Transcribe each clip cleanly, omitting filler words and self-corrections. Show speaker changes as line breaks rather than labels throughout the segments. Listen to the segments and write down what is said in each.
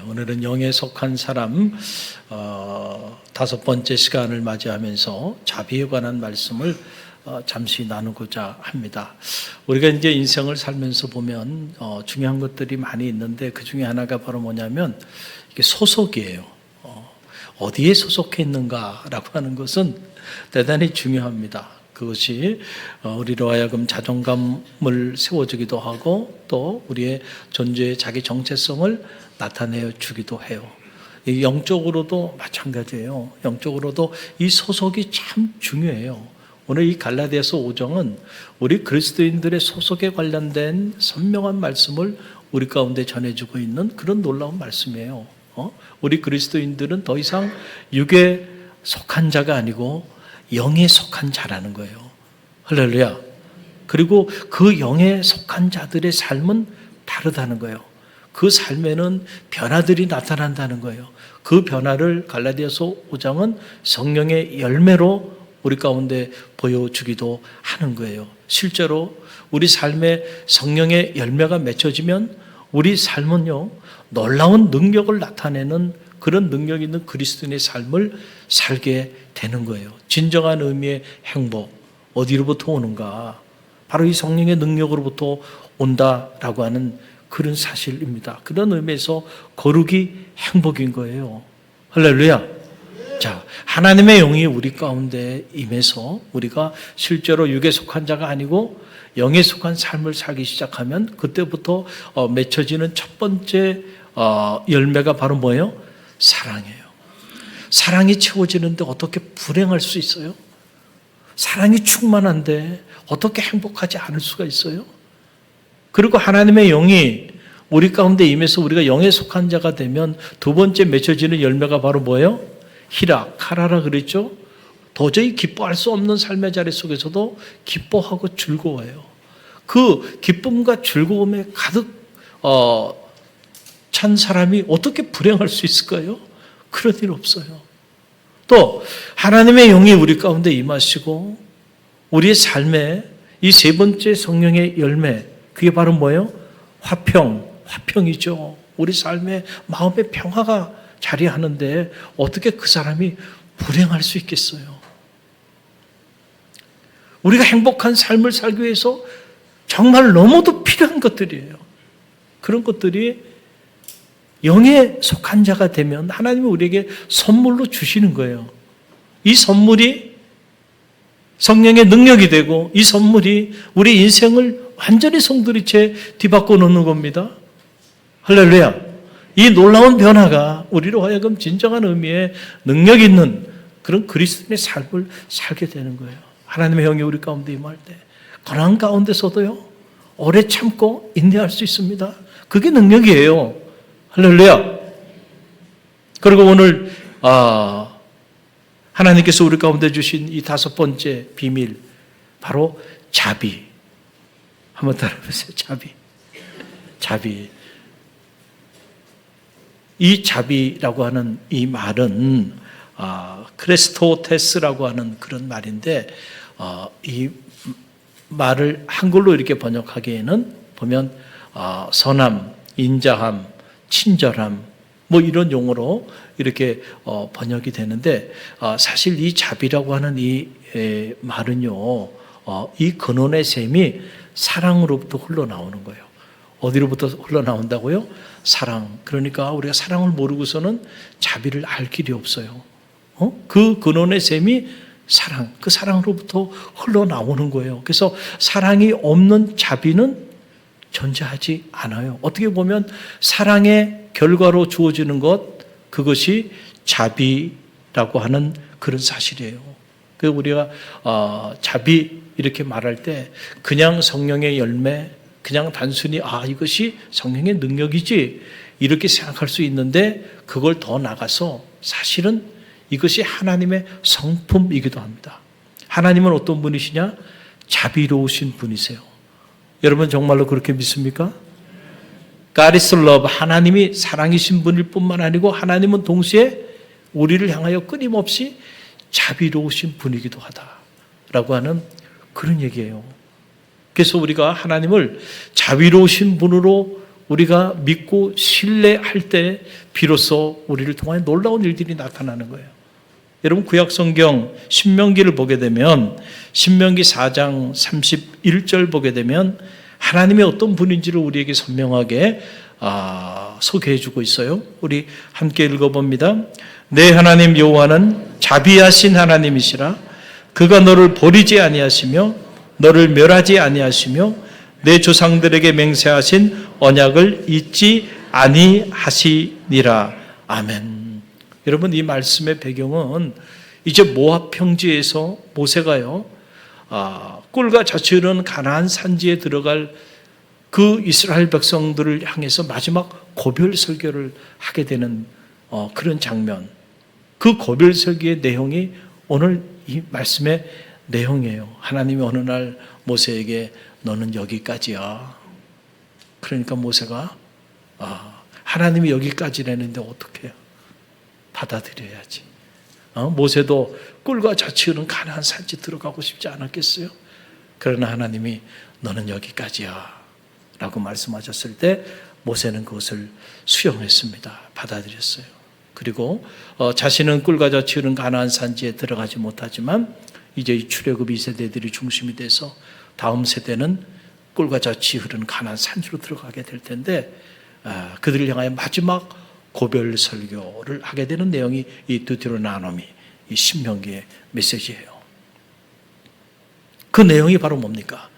오늘은 영에 속한 사람 다섯 번째 시간을 맞이하면서 자비에 관한 말씀을 잠시 나누고자 합니다. 우리가 이제 인생을 살면서 보면 중요한 것들이 많이 있는데 그 중에 하나가 바로 뭐냐면 이게 소속이에요. 어디에 소속해 있는가라고 하는 것은 대단히 중요합니다. 그것이 우리로 하여금 자존감을 세워주기도 하고 또 우리의 존재의 자기 정체성을 나타내어 주기도 해요. 영적으로도 마찬가지예요. 영적으로도 이 소속이 참 중요해요. 오늘 이 갈라디아서 5장은 우리 그리스도인들의 소속에 관련된 선명한 말씀을 우리 가운데 전해주고 있는 그런 놀라운 말씀이에요. 우리 그리스도인들은 더 이상 육에 속한 자가 아니고 영에 속한 자라는 거예요. 할렐루야. 그리고 그 영에 속한 자들의 삶은 다르다는 거예요. 그 삶에는 변화들이 나타난다는 거예요. 그 변화를 갈라디아서 5장은 성령의 열매로 우리 가운데 보여주기도 하는 거예요. 실제로 우리 삶에 성령의 열매가 맺혀지면 우리 삶은요, 놀라운 능력을 나타내는 그런 능력 있는 그리스도인의 삶을 살게 되는 거예요. 진정한 의미의 행복, 어디로부터 오는가? 바로 이 성령의 능력으로부터 온다라고 하는 그런 사실입니다. 그런 의미에서 거룩이 행복인 거예요. 할렐루야. 자, 하나님의 영이 우리 가운데 임해서 우리가 실제로 육에 속한 자가 아니고 영에 속한 삶을 살기 시작하면 그때부터 맺혀지는 첫 번째 열매가 바로 뭐예요? 사랑이에요. 사랑이 채워지는데 어떻게 불행할 수 있어요? 사랑이 충만한데 어떻게 행복하지 않을 수가 있어요? 그리고 하나님의 영이 우리 가운데 임해서 우리가 영에 속한 자가 되면 두 번째 맺혀지는 열매가 바로 뭐예요? 히라, 카라라 그랬죠? 도저히 기뻐할 수 없는 삶의 자리 속에서도 기뻐하고 즐거워해요. 그 기쁨과 즐거움에 가득 찬 사람이 어떻게 불행할 수 있을까요? 그런 일 없어요. 또 하나님의 영이 우리 가운데 임하시고 우리의 삶에 이 세 번째 성령의 열매, 그게 바로 뭐예요? 화평이죠. 우리 삶에 마음의 평화가 자리하는데 어떻게 그 사람이 불행할 수 있겠어요? 우리가 행복한 삶을 살기 위해서 정말 너무도 필요한 것들이에요. 그런 것들이 영에 속한 자가 되면 하나님이 우리에게 선물로 주시는 거예요. 이 선물이 성령의 능력이 되고 이 선물이 우리 인생을 완전히 송두리째 뒤바꿔 놓는 겁니다. 할렐루야. 이 놀라운 변화가 우리로 하여금 진정한 의미의 능력 있는 그런 그리스도인의 삶을 살게 되는 거예요. 하나님의 영이 우리 가운데 임할 때 고난 가운데서도요, 오래 참고 인내할 수 있습니다. 그게 능력이에요. 할렐루야. 그리고 오늘 하나님께서 우리 가운데 주신 이 다섯 번째 비밀, 바로 자비. 한번 따라해보세요. 자비. 이 자비라고 하는 이 말은 크레스토테스라고 하는 그런 말인데 이 말을 한글로 이렇게 번역하기에는 보면 선함, 인자함, 친절함 뭐 이런 용어로 이렇게 번역이 되는데 사실 이 자비라고 하는 이 말은요, 이 근원의 셈이 사랑으로부터 흘러나오는 거예요. 어디로부터 흘러나온다고요? 사랑. 그러니까 우리가 사랑을 모르고서는 자비를 알 길이 없어요. 그 근원의 셈이 사랑, 그 사랑으로부터 흘러나오는 거예요. 그래서 사랑이 없는 자비는 존재하지 않아요. 어떻게 보면 사랑의 결과로 주어지는 것, 그것이 자비라고 하는 그런 사실이에요. 그래서 우리가 자비 이렇게 말할 때 그냥 성령의 열매, 그냥 단순히 이것이 성령의 능력이지 이렇게 생각할 수 있는데 그걸 더 나가서 사실은 이것이 하나님의 성품이기도 합니다. 하나님은 어떤 분이시냐? 자비로우신 분이세요. 여러분 정말로 그렇게 믿습니까? God is love. 하나님이 사랑이신 분일 뿐만 아니고 하나님은 동시에 우리를 향하여 끊임없이 자비로우신 분이기도 하다라고 하는 그런 얘기예요. 그래서 우리가 하나님을 자비로우신 분으로 우리가 믿고 신뢰할 때 비로소 우리를 통해 놀라운 일들이 나타나는 거예요. 여러분 구약성경 신명기를 보게 되면 신명기 4장 31절 보게 되면 하나님이 어떤 분인지를 우리에게 선명하게 소개해 주고 있어요. 우리 함께 읽어봅니다. 내 하나님 여호와는 자비하신 하나님이시라. 그가 너를 버리지 아니하시며 너를 멸하지 아니하시며 내 조상들에게 맹세하신 언약을 잊지 아니하시니라. 아멘. 여러분 이 말씀의 배경은 이제 모압 평지에서 모세가요 꿀과 젖이 흐르는 가나안 산지에 들어갈 그 이스라엘 백성들을 향해서 마지막 고별 설교를 하게 되는 그런 장면, 그 고별 설교의 내용이 오늘 이 말씀의 내용이에요. 하나님이 어느 날 모세에게 너는 여기까지야. 그러니까 모세가 하나님이 여기까지라는데 어떻게 해요? 받아들여야지. 모세도 꿀과 젖이 흐르는 가나안 산지 들어가고 싶지 않았겠어요? 그러나 하나님이 너는 여기까지야 라고 말씀하셨을 때 모세는 그것을 수용했습니다. 받아들였어요. 그리고 자신은 꿀과 젖이 흐르는 가나안 산지에 들어가지 못하지만 이제 이 출애굽 2세대들이 중심이 돼서 다음 세대는 꿀과 젖이 흐르는 가나안 산지로 들어가게 될 텐데 그들을 향하여 마지막 고별 설교를 하게 되는 내용이 이 드우테로노미, 이 신명기의 메시지예요. 그 내용이 바로 뭡니까?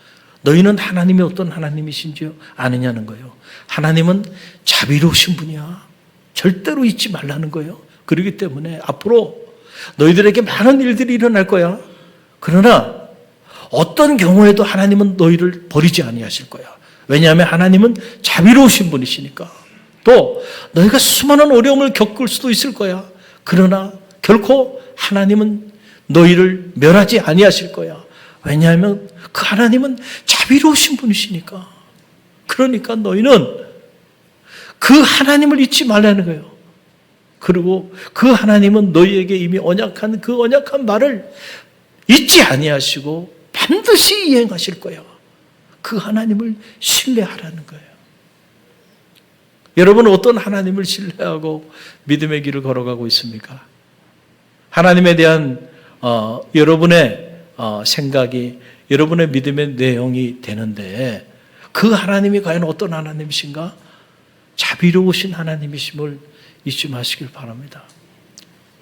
너희는 하나님이 어떤 하나님이신지 아느냐는 거예요. 하나님은 자비로우신 분이야. 절대로 잊지 말라는 거예요. 그렇기 때문에 앞으로 너희들에게 많은 일들이 일어날 거야. 그러나 어떤 경우에도 하나님은 너희를 버리지 아니하실 거야. 왜냐하면 하나님은 자비로우신 분이시니까. 또 너희가 수많은 어려움을 겪을 수도 있을 거야. 그러나 결코 하나님은 너희를 멸하지 아니하실 거야. 왜냐하면 그 하나님은 자비로우신 분이시니까. 그러니까 너희는 그 하나님을 잊지 말라는 거예요. 그리고 그 하나님은 너희에게 이미 언약한 그 언약한 말을 잊지 아니하시고 반드시 이행하실 거야. 그 하나님을 신뢰하라는 거예요. 여러분은 어떤 하나님을 신뢰하고 믿음의 길을 걸어가고 있습니까? 하나님에 대한 여러분의 생각이 여러분의 믿음의 내용이 되는데 그 하나님이 과연 어떤 하나님이신가? 자비로우신 하나님이심을 잊지 마시길 바랍니다.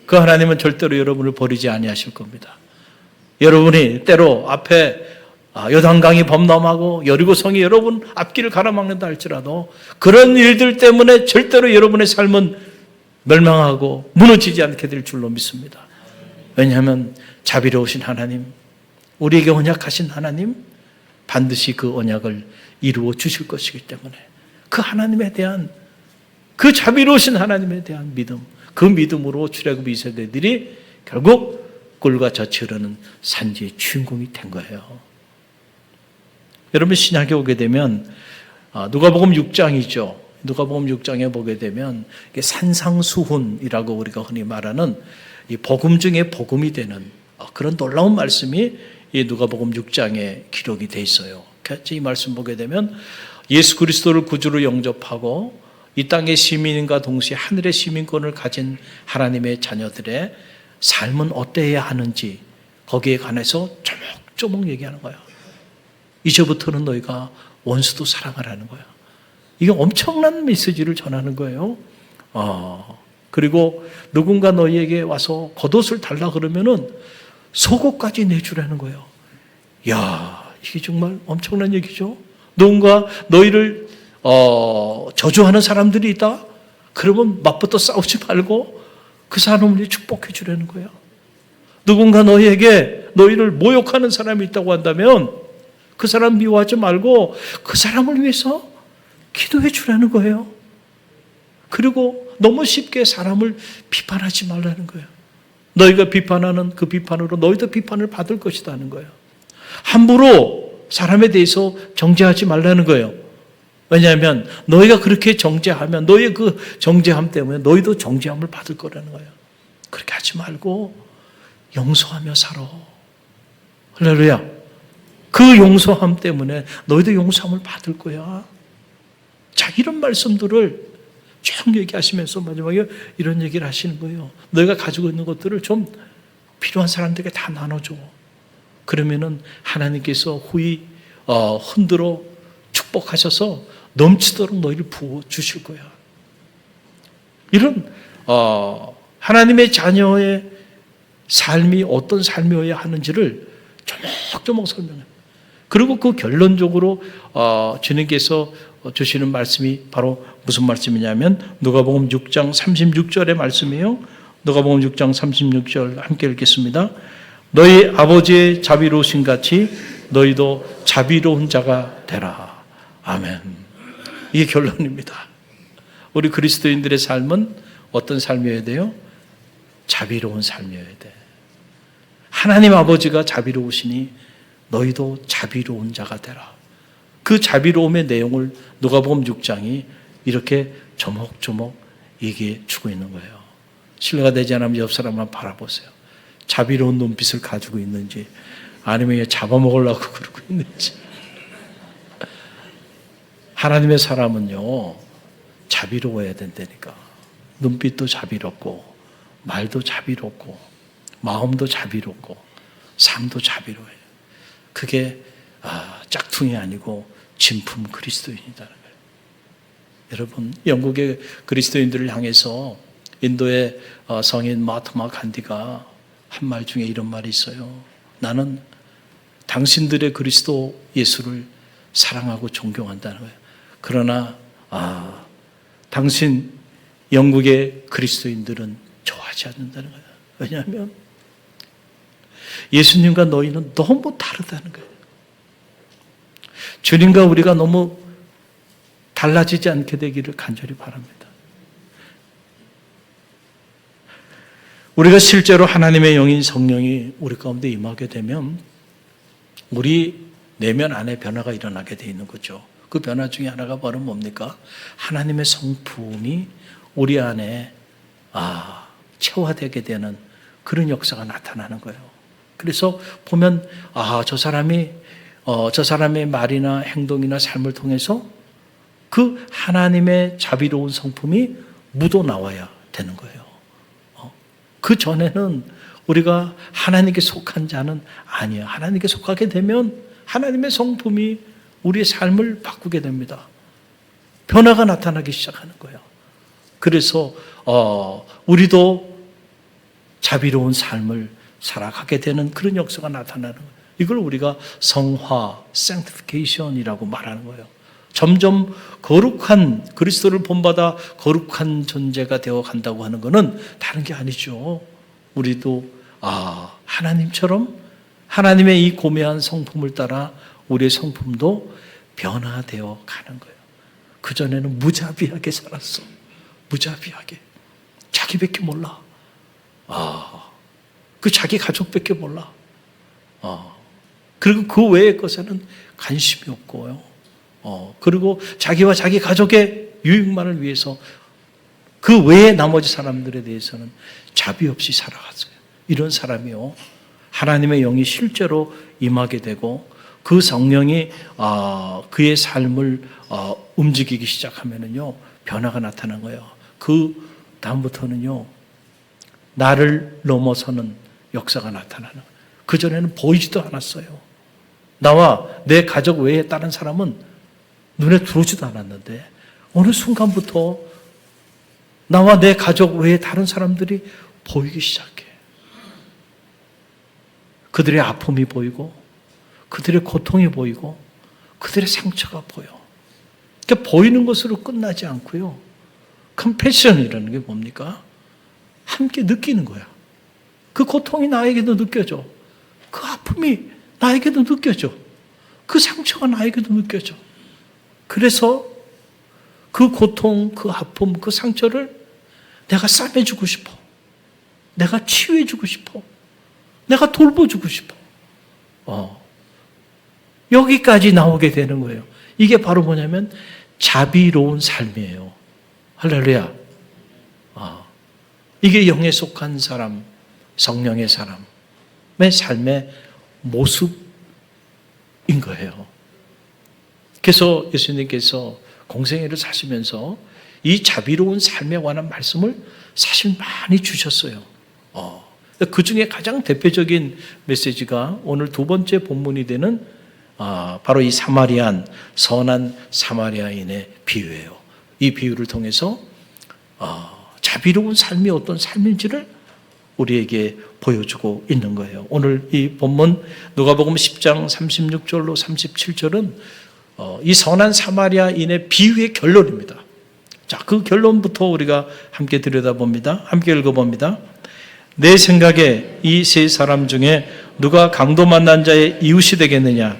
그 하나님은 절대로 여러분을 버리지 아니하실 겁니다. 여러분이 때로 앞에 요단강이 범람하고 여리고성이 여러분 앞길을 가로막는다 할지라도 그런 일들 때문에 절대로 여러분의 삶은 멸망하고 무너지지 않게 될 줄로 믿습니다. 왜냐하면 자비로우신 하나님, 우리에게 언약하신 하나님 반드시 그 언약을 이루어 주실 것이기 때문에 그 하나님에 대한 그 자비로우신 하나님에 대한 믿음, 그 믿음으로 출애굽 2세대들이 결국 꿀과 젖이 흐르는 산지의 주인공이 된 거예요. 여러분 신약에 오게 되면 누가복음 6장이죠. 누가복음 6장에 보게 되면 산상수훈이라고 우리가 흔히 말하는 이 복음 중에 복음이 되는 그런 놀라운 말씀이 이 누가복음 6장에 기록이 돼 있어요. 이 말씀 보게 되면 예수 그리스도를 구주로 영접하고 이 땅의 시민과 동시에 하늘의 시민권을 가진 하나님의 자녀들의 삶은 어때야 하는지 거기에 관해서 조목조목 얘기하는 거예요. 이제부터는 너희가 원수도 사랑하라는 거야. 이게 엄청난 메시지를 전하는 거예요. 그리고 누군가 너희에게 와서 겉옷을 달라 그러면은 속옷까지 내주라는 거예요. 야, 이게 정말 엄청난 얘기죠. 누군가 너희를 저주하는 사람들이 있다? 그러면 맞붙어 싸우지 말고 그 사람을 축복해 주라는 거예요. 누군가 너희를 모욕하는 사람이 있다고 한다면 그 사람 미워하지 말고 그 사람을 위해서 기도해 주라는 거예요. 그리고 너무 쉽게 사람을 비판하지 말라는 거예요. 너희가 비판하는 그 비판으로 너희도 비판을 받을 것이다 하는 거예요. 함부로 사람에 대해서 정죄하지 말라는 거예요. 왜냐하면 너희가 그렇게 정죄하면 너희의 그 정죄함 때문에 너희도 정죄함을 받을 거라는 거예요. 그렇게 하지 말고 용서하며 살아. 할렐루야. 그 용서함 때문에 너희도 용서함을 받을 거야. 자, 이런 말씀들을 쭉 얘기하시면서 마지막에 이런 얘기를 하시는 거예요. 너희가 가지고 있는 것들을 좀 필요한 사람들에게 다 나눠줘. 그러면은 하나님께서 후히 흔들어 축복하셔서 넘치도록 너희를 부어 주실 거야. 이런 하나님의 자녀의 삶이 어떤 삶이어야 하는지를 조목조목 설명해요. 그리고 그 결론적으로 주님께서 주시는 말씀이 바로 무슨 말씀이냐면 누가복음 6장 36절의 말씀이에요. 누가복음 6장 36절 함께 읽겠습니다. 너희 아버지의 자비로우신 같이 너희도 자비로운 자가 되라. 아멘. 이게 결론입니다. 우리 그리스도인들의 삶은 어떤 삶이어야 돼요? 자비로운 삶이어야 돼. 하나님 아버지가 자비로우시니 너희도 자비로운 자가 되라. 그 자비로움의 내용을 누가복음 6장이 이렇게 조목조목 얘기해 주고 있는 거예요. 신뢰가 되지 않으면 옆 사람만 바라보세요. 자비로운 눈빛을 가지고 있는지 아니면 잡아먹으려고 그러고 있는지. 하나님의 사람은요, 자비로워야 된다니까. 눈빛도 자비롭고 말도 자비롭고 마음도 자비롭고 삶도 자비로워요. 그게 짝퉁이 아니고 진품 그리스도인이라는 거예요. 여러분, 영국의 그리스도인들을 향해서 인도의 성인 마하트마 간디가 한 말 중에 이런 말이 있어요. 나는 당신들의 그리스도 예수를 사랑하고 존경한다는 거예요. 그러나 당신 영국의 그리스도인들은 좋아하지 않는다는 거예요. 왜냐하면 예수님과 너희는 너무 다르다는 거예요. 주님과 우리가 너무 달라지지 않게 되기를 간절히 바랍니다. 우리가 실제로 하나님의 영인 성령이 우리 가운데 임하게 되면 우리 내면 안에 변화가 일어나게 돼 있는 거죠. 그 변화 중에 하나가 바로 뭡니까? 하나님의 성품이 우리 안에 체화되게 되는 그런 역사가 나타나는 거예요. 그래서 보면 저 사람의 말이나 행동이나 삶을 통해서 그 하나님의 자비로운 성품이 묻어 나와야 되는 거예요. 그 전에는 우리가 하나님께 속한 자는 아니에요. 하나님께 속하게 되면 하나님의 성품이 우리의 삶을 바꾸게 됩니다. 변화가 나타나기 시작하는 거예요. 그래서 우리도 자비로운 삶을 살아가게 되는 그런 역사가 나타나는 거예요. 이걸 우리가 성화, sanctification이라고 말하는 거예요. 점점 거룩한, 그리스도를 본받아 거룩한 존재가 되어 간다고 하는 것은 다른 게 아니죠. 우리도 하나님처럼 하나님의 이 고매한 성품을 따라 우리의 성품도 변화되어 가는 거예요. 그전에는 무자비하게 살았어. 무자비하게. 자기밖에 몰라. 그 자기 가족밖에 몰라. 그리고 그 외의 것에는 관심이 없고요. 그리고 자기와 자기 가족의 유익만을 위해서 그 외의 나머지 사람들에 대해서는 자비 없이 살아갔어요. 이런 사람이요, 하나님의 영이 실제로 임하게 되고 그 성령이 그의 삶을 움직이기 시작하면은요, 변화가 나타난 거예요. 그 다음부터는요, 나를 넘어서는 역사가 나타나는 거예요. 그전에는 보이지도 않았어요. 나와 내 가족 외에 다른 사람은 눈에 들어오지도 않았는데 어느 순간부터 나와 내 가족 외에 다른 사람들이 보이기 시작해. 그들의 아픔이 보이고 그들의 고통이 보이고 그들의 상처가 보여. 그러니까 보이는 것으로 끝나지 않고요. 컴패션이라는 게 뭡니까? 함께 느끼는 거야. 그 고통이 나에게도 느껴져. 그 아픔이 나에게도 느껴져. 그 상처가 나에게도 느껴져. 그래서 그 고통, 그 아픔, 그 상처를 내가 싸매주고 싶어. 내가 치유해주고 싶어. 내가 돌봐주고 싶어. 여기까지 나오게 되는 거예요. 이게 바로 뭐냐면 자비로운 삶이에요. 할렐루야. 이게 영에 속한 사람, 성령의 사람의 삶의 모습인 거예요. 그래서 예수님께서 공생애를 사시면서 이 자비로운 삶에 관한 말씀을 사실 많이 주셨어요. 그 중에 가장 대표적인 메시지가 오늘 두 번째 본문이 되는 바로 이 선한 사마리아인의 비유예요. 이 비유를 통해서 자비로운 삶이 어떤 삶인지를 우리에게 보여주고 있는 거예요. 오늘 이 본문 누가복음 10장 36절로 37절은 이 선한 사마리아인의 비유의 결론입니다. 자, 그 결론부터 우리가 함께 들여다봅니다. 함께 읽어봅니다. 내 생각에 이 세 사람 중에 누가 강도 만난 자의 이웃이 되겠느냐?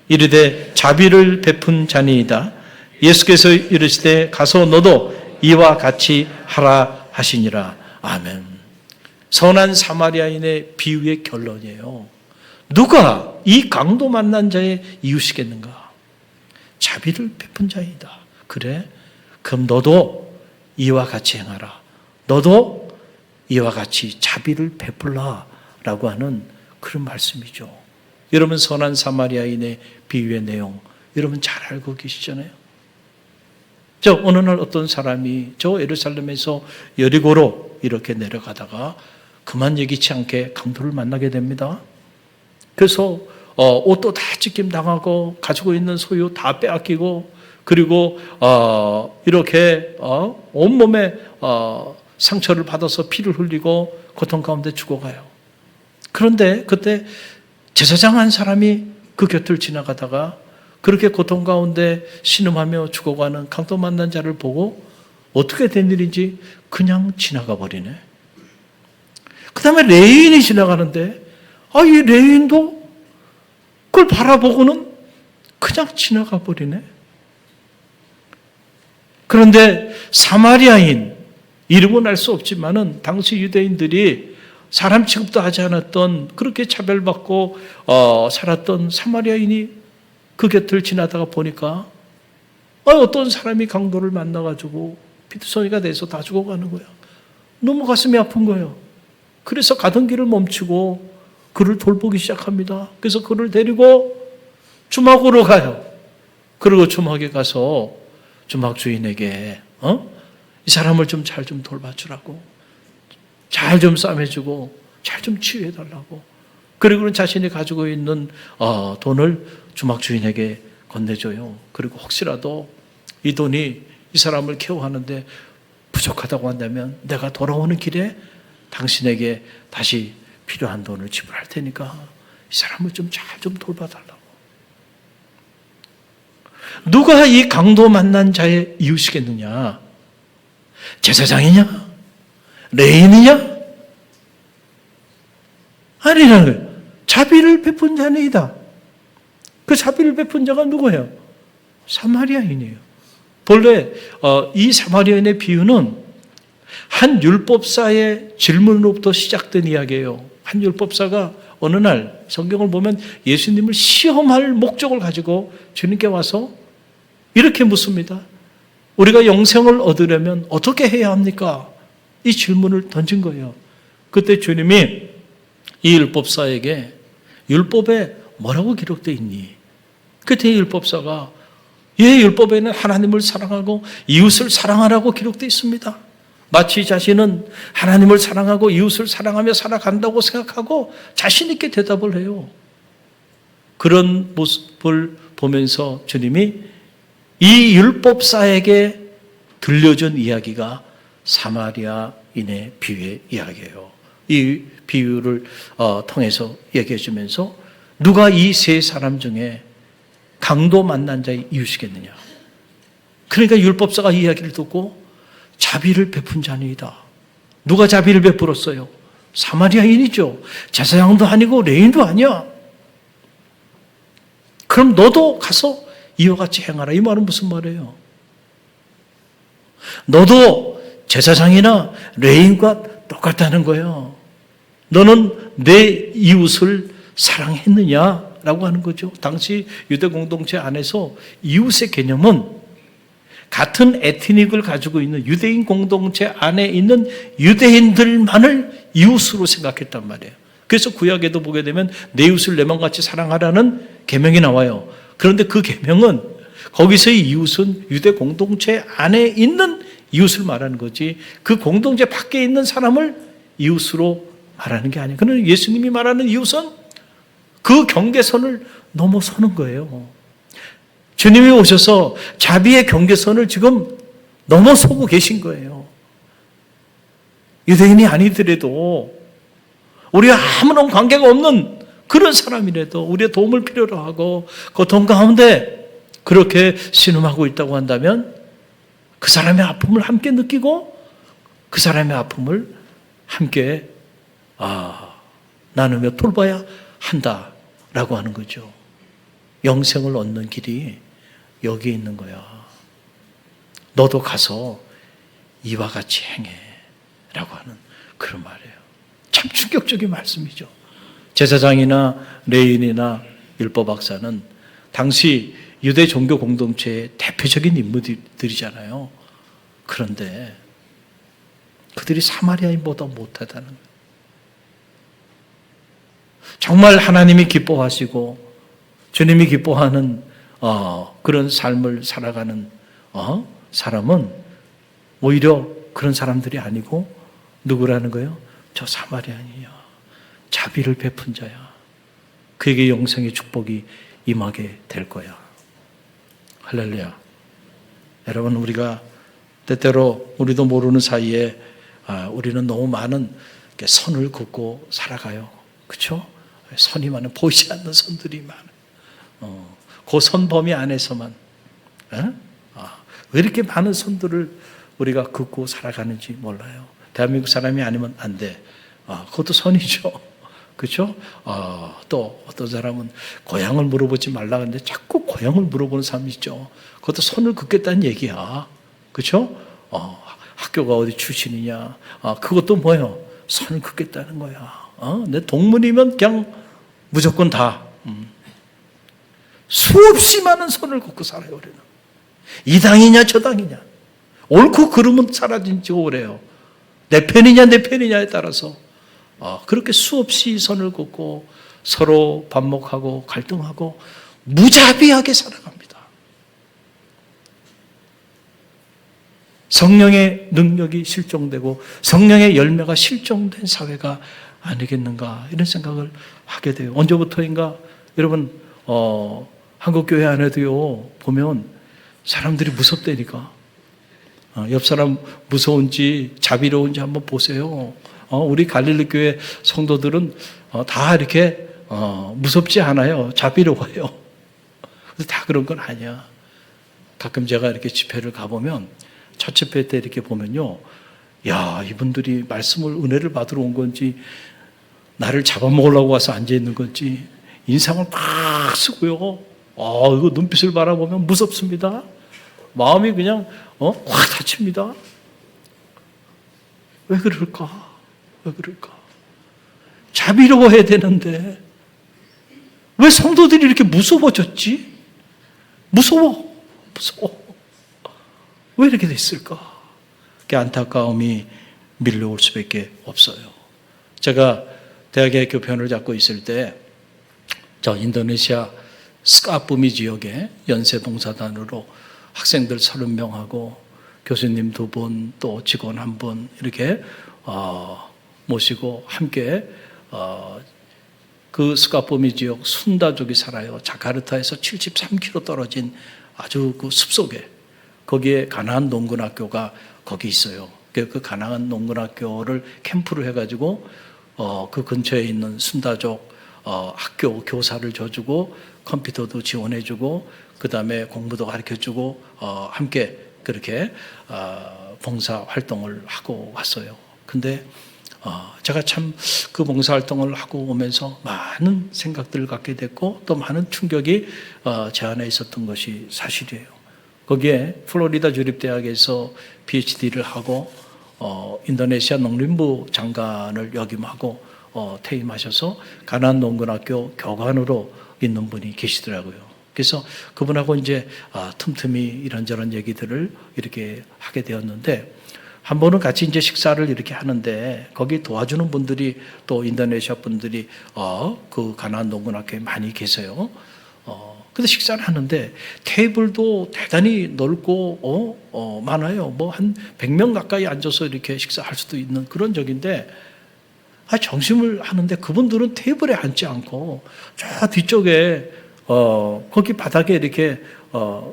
이르되 자비를 베푼 자니이다. 예수께서 이르시되 가서 너도 이와 같이 하라 하시니라. 아멘. 선한 사마리아인의 비유의 결론이에요. 누가 이 강도 만난 자의 이웃이겠는가? 자비를 베푼 자이다. 그래? 그럼 너도 이와 같이 행하라. 너도 이와 같이 자비를 베풀라라고 하는 그런 말씀이죠. 여러분, 선한 사마리아인의 비유의 내용 여러분 잘 알고 계시잖아요. 어느 날 어떤 사람이 저 예루살렘에서 여리고로 이렇게 내려가다가 그만 예기치 않게 강도를 만나게 됩니다. 그래서 옷도 다 찢김 당하고 가지고 있는 소유 다 빼앗기고 그리고 이렇게 온몸에 상처를 받아서 피를 흘리고 고통 가운데 죽어가요. 그런데 그때 제사장 한 사람이 그 곁을 지나가다가 그렇게 고통 가운데 신음하며 죽어가는 강도 만난 자를 보고 어떻게 된 일인지 그냥 지나가 버리네. 그 다음에 레인이 지나가는데 이 레인도 그걸 바라보고는 그냥 지나가 버리네. 그런데 사마리아인, 이름은 알 수 없지만은 당시 유대인들이 사람 취급도 하지 않았던, 그렇게 차별받고 살았던 사마리아인이 그 곁을 지나다가 보니까 어떤 사람이 강도를 만나가지고 피투성이가 돼서 다 죽어가는 거야. 너무 가슴이 아픈 거예요. 그래서 가던 길을 멈추고 그를 돌보기 시작합니다. 그래서 그를 데리고 주막으로 가요. 그리고 주막에 가서 주막 주인에게 이 사람을 좀 잘 좀 돌봐주라고, 잘 좀 싸매주고 잘 좀 치유해달라고, 그리고는 자신이 가지고 있는 돈을 주막 주인에게 건네줘요. 그리고 혹시라도 이 돈이 이 사람을 케어하는데 부족하다고 한다면 내가 돌아오는 길에 당신에게 다시 필요한 돈을 지불할 테니까 이 사람을 좀 잘 좀 돌봐달라고. 누가 이 강도 만난 자의 이웃이겠느냐? 제사장이냐? 레인이냐? 아니라는 거예요. 자비를 베푼 자니이다. 그 자비를 베푼 자가 누구예요? 사마리아인이에요. 본래 이 사마리아인의 비유는 한 율법사의 질문으로부터 시작된 이야기예요. 한 율법사가 어느 날 성경을 보면 예수님을 시험할 목적을 가지고 주님께 와서 이렇게 묻습니다. 우리가 영생을 얻으려면 어떻게 해야 합니까? 이 질문을 던진 거예요. 그때 주님이 이 율법사에게 율법에 뭐라고 기록되어 있니? 그때 이 율법사가 율법에는 하나님을 사랑하고 이웃을 사랑하라고 기록되어 있습니다. 마치 자신은 하나님을 사랑하고 이웃을 사랑하며 살아간다고 생각하고 자신 있게 대답을 해요. 그런 모습을 보면서 주님이 이 율법사에게 들려준 이야기가 사마리아인의 비유의 이야기예요. 이 비유를 통해서 얘기해 주면서 누가 이 세 사람 중에 강도 만난 자의 이웃이겠느냐. 그러니까 율법사가 이 이야기를 듣고 자비를 베푼 자니이다. 누가 자비를 베풀었어요? 사마리아인이죠. 제사장도 아니고 레인도 아니야. 그럼 너도 가서 이와 같이 행하라. 이 말은 무슨 말이에요? 너도 제사장이나 레인과 똑같다는 거예요. 너는 내 이웃을 사랑했느냐라고 하는 거죠. 당시 유대 공동체 안에서 이웃의 개념은 같은 에트닉을 가지고 있는 유대인 공동체 안에 있는 유대인들만을 이웃으로 생각했단 말이에요. 그래서 구약에도 보게 되면 내 이웃을 내 맘같이 사랑하라는 계명이 나와요. 그런데 그 계명은 거기서의 이웃은 유대 공동체 안에 있는 이웃을 말하는 거지 그 공동체 밖에 있는 사람을 이웃으로 말하는 게 아니에요. 그러나 예수님이 말하는 이웃은 그 경계선을 넘어서는 거예요. 주님이 오셔서 자비의 경계선을 지금 넘어서고 계신 거예요. 유대인이 아니더라도 우리와 아무런 관계가 없는 그런 사람이라도 우리의 도움을 필요로 하고 고통 가운데 그렇게 신음하고 있다고 한다면 그 사람의 아픔을 함께 느끼고 그 사람의 아픔을 함께 나누며 돌봐야 한다라고 하는 거죠. 영생을 얻는 길이 여기에 있는 거야. 너도 가서 이와 같이 행해 라고 하는 그런 말이에요. 참 충격적인 말씀이죠. 제사장이나 레위인이나 율법학사는 당시 유대 종교 공동체의 대표적인 인물들이잖아요. 그런데 그들이 사마리아인보다 못하다는 거예요. 정말 하나님이 기뻐하시고 주님이 기뻐하는 그런 삶을 살아가는 사람은 오히려 그런 사람들이 아니고 누구라는 거예요? 저 사마리아인이야. 자비를 베푼 자야. 그에게 영생의 축복이 임하게 될 거야. 할렐루야. 여러분, 우리가 때때로 우리도 모르는 사이에 우리는 너무 많은 선을 긋고 살아가요. 그렇죠? 선이 많은 보이지 않는 선들이 많아요. 그 선 범위 안에서만 왜 이렇게 많은 선들을 우리가 긋고 살아가는지 몰라요. 대한민국 사람이 아니면 안 돼. 그것도 선이죠. 그렇죠? 또 어떤 사람은 고향을 물어보지 말라 하는데 자꾸 고향을 물어보는 사람이 있죠. 그것도 선을 긋겠다는 얘기야. 그렇죠? 학교가 어디 출신이냐. 그것도 뭐예요? 선을 긋겠다는 거야. 내 동문이면 그냥 무조건 다. 수없이 많은 선을 긋고 살아요, 우리는. 이 당이냐, 저 당이냐. 옳고 그름은 사라진 지 오래요. 내 편이냐, 내 편이냐에 따라서. 그렇게 수없이 선을 긋고 서로 반목하고 갈등하고 무자비하게 살아갑니다. 성령의 능력이 실종되고 성령의 열매가 실종된 사회가 아니겠는가 이런 생각을 하게 돼요. 언제부터인가 여러분 한국교회 안에도요 보면 사람들이 무섭다니까. 옆 사람 무서운지 자비로운지 한번 보세요. 우리 갈릴리 교회 성도들은 다 이렇게 무섭지 않아요. 자비로워요. 다 그런 건 아니야. 가끔 제가 이렇게 집회를 가보면 첫 집회 때 이렇게 보면요, 야 이분들이 말씀을 은혜를 받으러 온 건지 나를 잡아먹으려고 와서 앉아 있는 건지 인상을 막 쓰고요. 이거 눈빛을 바라보면 무섭습니다. 마음이 그냥 확 다칩니다. 왜 그럴까? 왜 그럴까? 자비로워야 되는데 왜 성도들이 이렇게 무서워졌지? 무서워. 왜 이렇게 됐을까? 그 안타까움이 밀려올 수밖에 없어요. 제가 대학의 교편을 잡고 있을 때 저 인도네시아 스카푸미 지역에 연세봉사단으로 학생들 30명하고 교수님 2분 또 직원 1분 이렇게 모시고 함께 그 스카푸미 지역 순다족이 살아요. 자카르타에서 73km 떨어진 아주 그 숲속에 거기에 가나안 농군학교가 거기 있어요. 그 가나안 농군학교를 캠프를 해가지고 그 근처에 있는 순다족 학교 교사를 줘주고 컴퓨터도 지원해주고 그 다음에 공부도 가르쳐주고 함께 그렇게 봉사 활동을 하고 왔어요. 근데 제가 참 그 봉사 활동을 하고 오면서 많은 생각들을 갖게 됐고 또 많은 충격이 제 안에 있었던 것이 사실이에요. 거기에 플로리다 주립대학에서 PhD를 하고 인도네시아 농림부 장관을 역임하고 퇴임하셔서 가나안 농군학교 교관으로 있는 분이 계시더라고요. 그래서 그분하고 이제 틈틈이 이런저런 얘기들을 이렇게 하게 되었는데 한 번은 같이 이제 식사를 이렇게 하는데 거기 도와주는 분들이 또 인도네시아 분들이 그 가나안 농군학교에 많이 계세요. 근데 식사를 하는데 테이블도 대단히 넓고 많아요. 뭐 한 100명 가까이 앉아서 이렇게 식사할 수도 있는 그런 적인데 점심을 하는데 그분들은 테이블에 앉지 않고 저 뒤쪽에 거기 바닥에 이렇게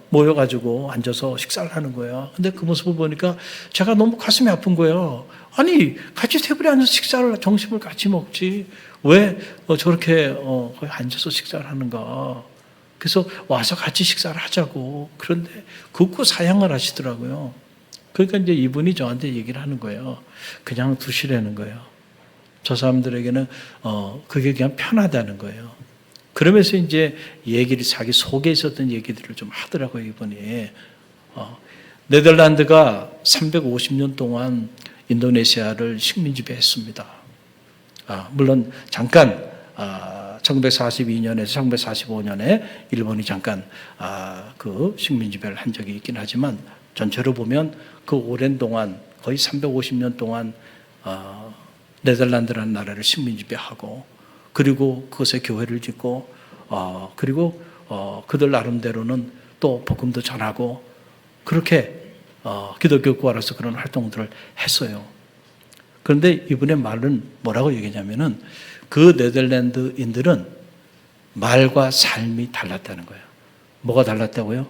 모여가지고 앉아서 식사를 하는 거예요. 근데 그 모습을 보니까 제가 너무 가슴이 아픈 거예요. 아니 같이 테이블에 앉아서 식사를 점심을 같이 먹지 왜 저렇게 거기 앉아서 식사를 하는가. 그래서 와서 같이 식사를 하자고. 그런데 극구 사양을 하시더라고요. 그러니까 이제 이분이 저한테 얘기를 하는 거예요. 그냥 두시라는 거예요. 저 사람들에게는 그게 그냥 편하다는 거예요. 그러면서 이제 얘기를 자기 속에 있었던 얘기들을 좀 하더라고요, 이분이. 네덜란드가 350년 동안 인도네시아를 식민 지배했습니다. 물론 잠깐 1942년에서 1945년에 일본이 잠깐 그 식민 지배를 한 적이 있긴 하지만 전체로 보면 그 오랜 동안 거의 350년 동안 네덜란드라는 나라를 식민 지배하고 그리고 그것에 교회를 짓고 그리고 그들 나름대로는 또 복음도 전하고 그렇게 기독교 국가로서 그런 활동들을 했어요. 그런데 이분의 말은 뭐라고 얘기하냐면은 그 네덜란드인들은 말과 삶이 달랐다는 거예요. 뭐가 달랐다고요?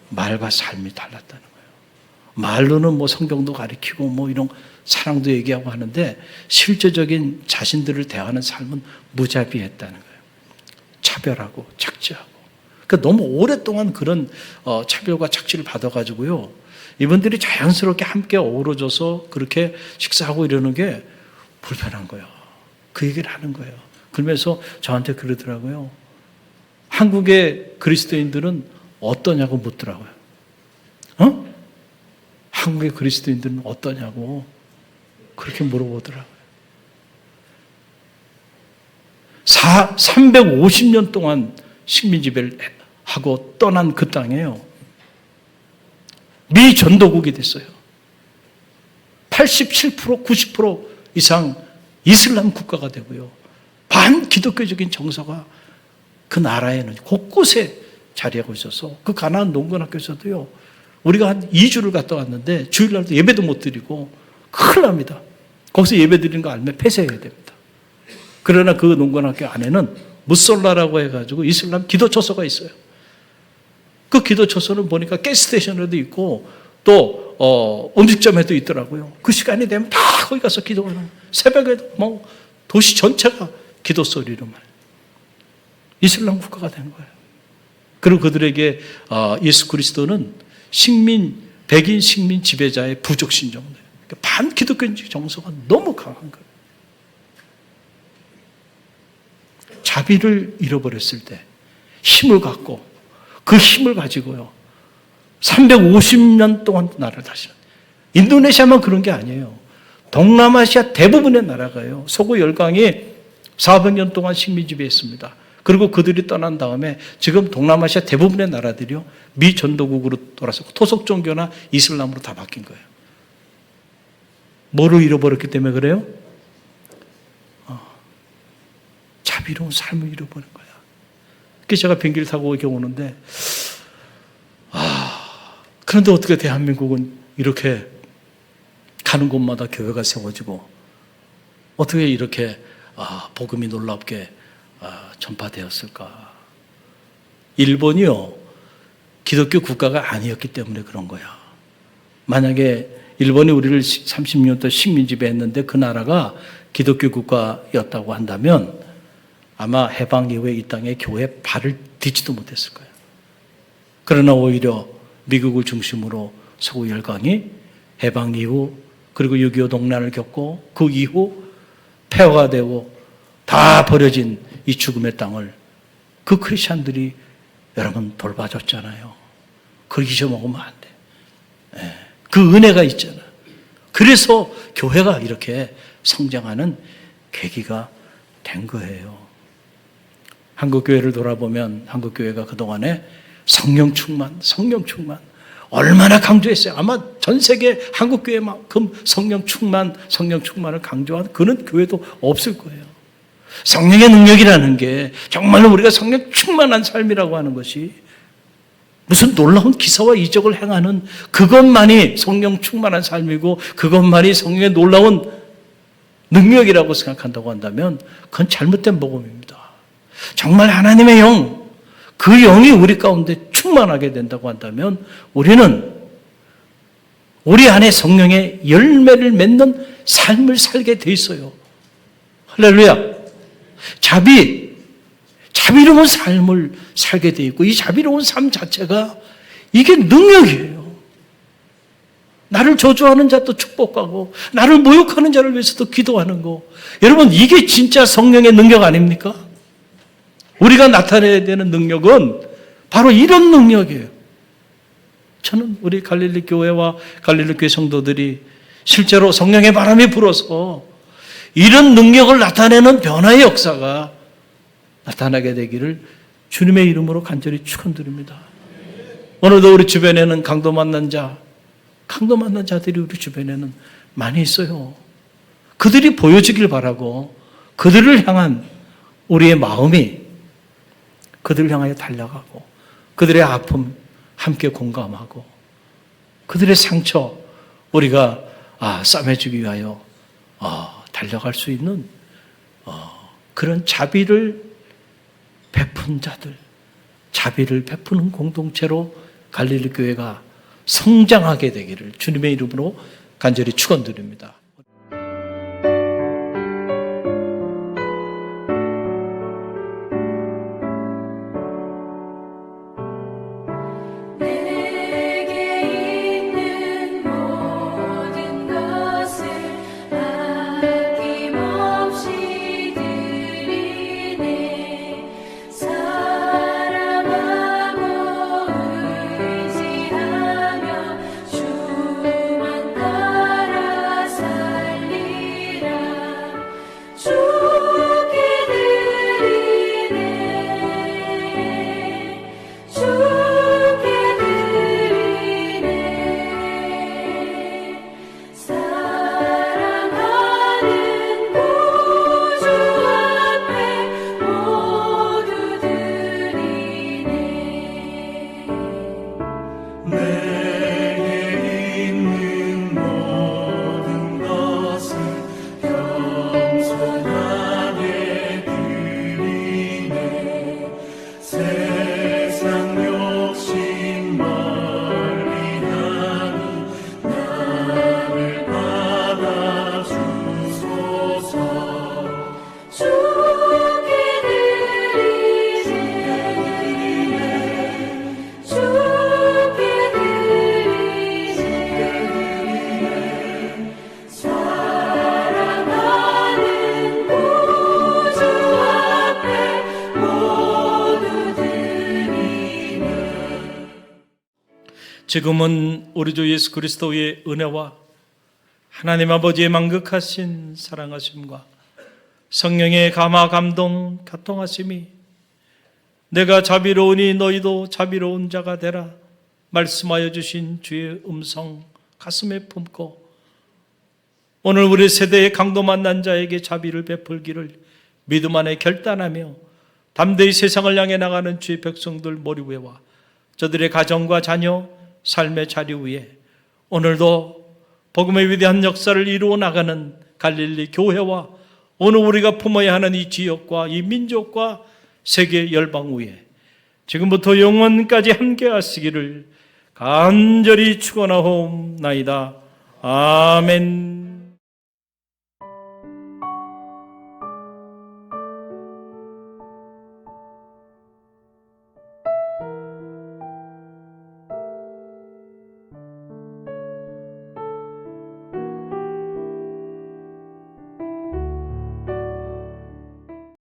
말과 삶이 달랐다는 거예요. 말로는 뭐 성경도 가리키고 뭐 이런 사랑도 얘기하고 하는데 실제적인 자신들을 대하는 삶은 무자비했다는 거예요. 차별하고 착취하고. 그러니까 너무 오랫동안 그런 차별과 착취를 받아가지고요. 이분들이 자연스럽게 함께 어우러져서 그렇게 식사하고 이러는 게 불편한 거예요. 그 얘기를 하는 거예요. 그러면서 저한테 그러더라고요. 한국의 그리스도인들은 어떠냐고 묻더라고요. 한국의 그리스도인들은 어떠냐고 그렇게 물어보더라고요. 350년 동안 식민지배를 하고 떠난 그 땅에요. 미 전도국이 됐어요. 87%, 90% 이상 이슬람 국가가 되고요. 반기독교적인 정서가 그 나라에는 곳곳에 자리하고 있어서 그 가나안 농건학교에서도요. 우리가 한 2주를 갔다 왔는데 주일날도 예배도 못 드리고 큰일 납니다. 거기서 예배 드리는 거 알면 폐쇄해야 됩니다. 그러나 그 농건학교 안에는 무솔라라고 해가지고 이슬람 기도처소가 있어요. 그 기도처소는 보니까 가스스테이션에도 있고 또 음식점에도 있더라고요. 그 시간이 되면 다 거기 가서 기도하는 새벽에도 뭐 도시 전체가 기도 소리로만 이슬람 국가가 된 거예요. 그리고 그들에게 예수 그리스도는 백인 식민 지배자의 부족 신종들, 반기독교적 정서가 너무 강한 거예요. 자비를 잃어버렸을 때 힘을 갖고 그 힘을 가지고요. 350년 동안 나라를 다시는. 인도네시아만 그런 게 아니에요. 동남아시아 대부분의 나라가요. 서구 열강이 400년 동안 식민 지배했습니다. 그리고 그들이 떠난 다음에 지금 동남아시아 대부분의 나라들이요. 미 전도국으로 돌아서고 토속 종교나 이슬람으로 다 바뀐 거예요. 뭐를 잃어버렸기 때문에 그래요? 자비로운 삶을 잃어버린 거야. 그래서 제가 비행기를 타고 이렇게 오는데 그런데 어떻게 대한민국은 이렇게 가는 곳마다 교회가 세워지고 어떻게 이렇게 복음이 놀랍게 전파되었을까? 일본이요. 기독교 국가가 아니었기 때문에 그런 거야. 만약에 일본이 우리를 30년 동안 식민 지배했는데 그 나라가 기독교 국가였다고 한다면 아마 해방 이후에 이 땅에 교회에 발을 딛지도 못했을 거예요. 그러나 오히려 미국을 중심으로 서구 열강이 해방 이후 그리고 6.25 동란을 겪고 그 이후 폐허가 되고 다 버려진 이 죽음의 땅을 그 크리스찬들이 여러분 돌봐줬잖아요. 그걸 잊어먹으면 안 돼. 그 은혜가 있잖아. 그래서 교회가 이렇게 성장하는 계기가 된 거예요. 한국교회를 돌아보면 한국교회가 그동안에 성령 충만 얼마나 강조했어요. 아마 전 세계 한국교회만큼 성령 충만을 강조한 그런 교회도 없을 거예요. 성령의 능력이라는 게 정말로 우리가 성령 충만한 삶이라고 하는 것이 무슨 놀라운 기사와 이적을 행하는 그것만이 성령 충만한 삶이고 그것만이 성령의 놀라운 능력이라고 생각한다고 한다면 그건 잘못된 복음입니다. 정말 하나님의 영, 그 영이 우리 가운데 충만하게 된다고 한다면 우리는 우리 안에 성령의 열매를 맺는 삶을 살게 돼 있어요. 할렐루야. 자비로운 삶을 살게 돼 있고 이 자비로운 삶 자체가 이게 능력이에요. 나를 저주하는 자도 축복하고 나를 모욕하는 자를 위해서도 기도하는 거. 여러분 이게 진짜 성령의 능력 아닙니까? 우리가 나타내야 되는 능력은 바로 이런 능력이에요. 저는 우리 갈릴리 교회와 갈릴리 교회 성도들이 실제로 성령의 바람이 불어서 이런 능력을 나타내는 변화의 역사가 나타나게 되기를 주님의 이름으로 간절히 축원드립니다. 오늘도 우리 주변에는 강도 만난 자들이 우리 주변에는 많이 있어요. 그들이 보여주길 바라고 그들을 향한 우리의 마음이 그들을 향하여 달려가고 그들의 아픔 함께 공감하고 그들의 상처 우리가 싸매주기 위하여 달려갈 수 있는 그런 자비를 베푼 자들, 자비를 베푸는 공동체로 갈릴리 교회가 성장하게 되기를 주님의 이름으로 간절히 축원드립니다. 지금은 우리 주 예수 그리스도의 은혜와 하나님 아버지의 만극하신 사랑하심과 성령의 감화 감동 교통하심이 내가 자비로우니 너희도 자비로운 자가 되라 말씀하여 주신 주의 음성 가슴에 품고 오늘 우리 세대의 강도 만난 자에게 자비를 베풀기를 믿음 안에 결단하며 담대히 세상을 향해 나가는 주의 백성들 머리 위와 저들의 가정과 자녀 삶의 자리 위에 오늘도 복음의 위대한 역사를 이루어 나가는 갈릴리 교회와 오늘 우리가 품어야 하는 이 지역과 이 민족과 세계 열방 위에 지금부터 영원까지 함께 하시기를 간절히 축원하옵나이다. 아멘.